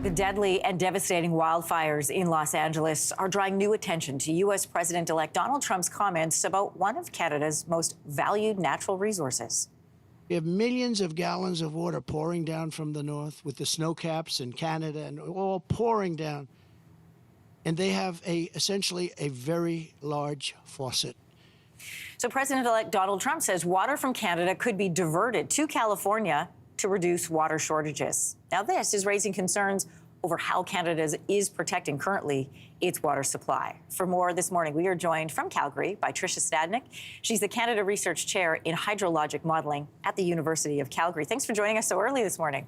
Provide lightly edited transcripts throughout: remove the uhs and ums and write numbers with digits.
The deadly and devastating wildfires in Los Angeles are drawing new attention to U.S. President-elect Donald Trump's comments about one of Canada's most valued natural resources. We have millions of gallons of water pouring down from the north with the snow caps in Canada and all pouring down. And they have essentially a very large faucet. So President-elect Donald Trump says water from Canada could be diverted to California to reduce water shortages. Now, this is raising concerns over how Canada is protecting currently its water supply. For more this morning, we are joined from Calgary by Tricia Stadnik. She's the Canada Research Chair in Hydrologic Modeling at the University of Calgary. Thanks for joining us so early this morning.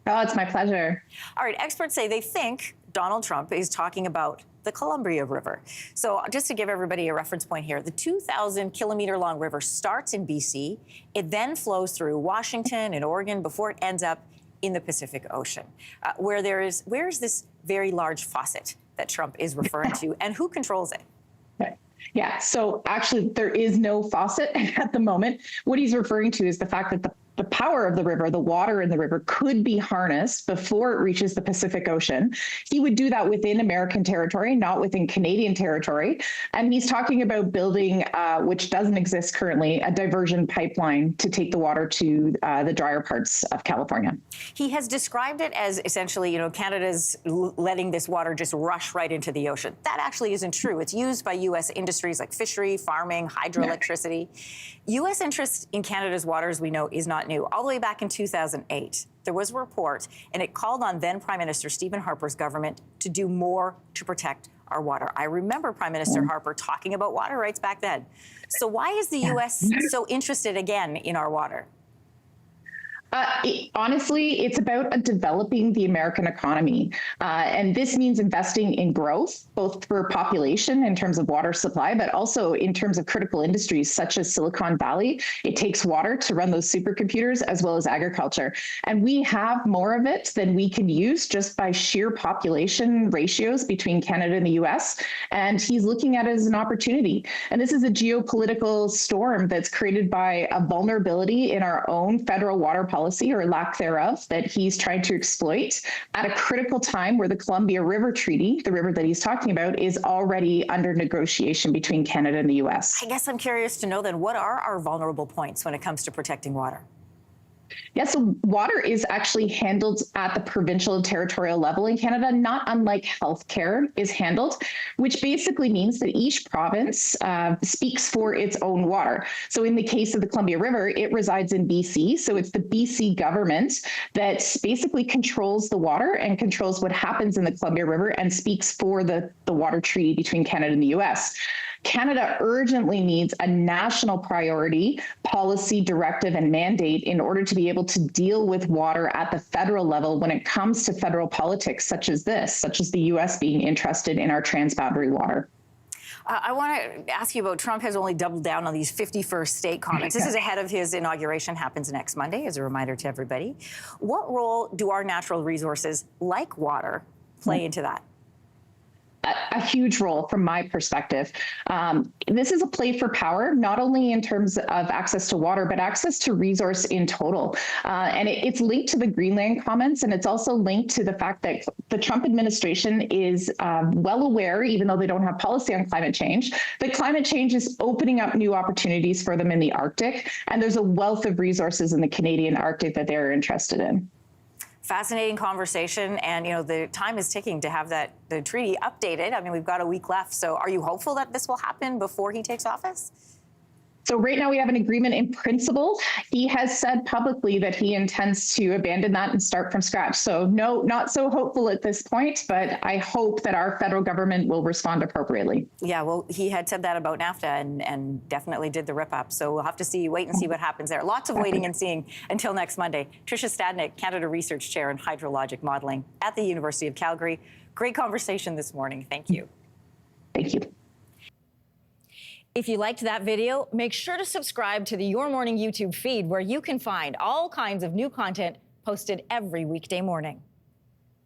Oh, it's my pleasure. All right, experts say they think Donald Trump is talking about the Columbia River. So just to give everybody a reference point here, the 2,000-kilometer-long river starts in BC. It then flows through Washington and Oregon before it ends up in the Pacific Ocean, where is this very large faucet that Trump is referring to, and who controls it? Yeah, so actually there is no faucet at the moment. What he's referring to is the fact that the power of the river, the water in the river, could be harnessed before it reaches the Pacific Ocean. He would do that within American territory, not within Canadian territory. And he's talking about building, which doesn't exist currently, a diversion pipeline to take the water to the drier parts of California. He has described it as essentially, Canada's letting this water just rush right into the ocean. That actually isn't true. It's used by U.S. industries like fishery, farming, hydroelectricity. U.S. interest in Canada's water, as we know, is not new. All the way back in 2008, there was a report, and it called on then Prime Minister Stephen Harper's government to do more to protect our water. I remember Prime Minister Harper talking about water rights back then. So why is the U.S. so interested again in our water? Honestly, it's about developing the American economy. And this means investing in growth, both for population in terms of water supply, but also in terms of critical industries such as Silicon Valley. It takes water to run those supercomputers as well as agriculture. And we have more of it than we can use just by sheer population ratios between Canada and the US. And he's looking at it as an opportunity. And this is a geopolitical storm that's created by a vulnerability in our own federal water policy or lack thereof that he's trying to exploit at a critical time where the Columbia River Treaty, the river that he's talking about, is already under negotiation between Canada and the U.S. I guess I'm curious to know then, what are our vulnerable points when it comes to protecting water? Yeah, so water is actually handled at the provincial and territorial level in Canada, not unlike healthcare is handled, which basically means that each province speaks for its own water. So in the case of the Columbia River, it resides in BC. So it's the BC government that basically controls the water and controls what happens in the Columbia River and speaks for the water treaty between Canada and the US. Canada urgently needs a national priority, policy, directive, and mandate in order to be able to deal with water at the federal level when it comes to federal politics such as the U.S. being interested in our transboundary water. I want to ask you about Trump has only doubled down on these 51st state comments. This is ahead of his inauguration, happens next Monday, as a reminder to everybody. What role do our natural resources, like water, play into that? A huge role from my perspective. This is a play for power, not only in terms of access to water, but access to resource in total. And it's linked to the Greenland comments, and it's also linked to the fact that the Trump administration is well aware, even though they don't have policy on climate change, that climate change is opening up new opportunities for them in the Arctic. And there's a wealth of resources in the Canadian Arctic that they're interested in. Fascinating conversation, and the time is ticking to have the treaty updated. I mean, we've got a week left, so are you hopeful that this will happen before he takes office? So right now we have an agreement in principle. He has said publicly that he intends to abandon that and start from scratch. So no, not so hopeful at this point, but I hope that our federal government will respond appropriately. Yeah, well, he had said that about NAFTA and definitely did the rip up. So we'll have to wait and see what happens there. Lots of waiting and seeing until next Monday. Tricia Stadnik, Canada Research Chair in Hydrologic Modeling at the University of Calgary. Great conversation this morning. Thank you. Thank you. If you liked that video, make sure to subscribe to the Your Morning YouTube feed, where you can find all kinds of new content posted every weekday morning.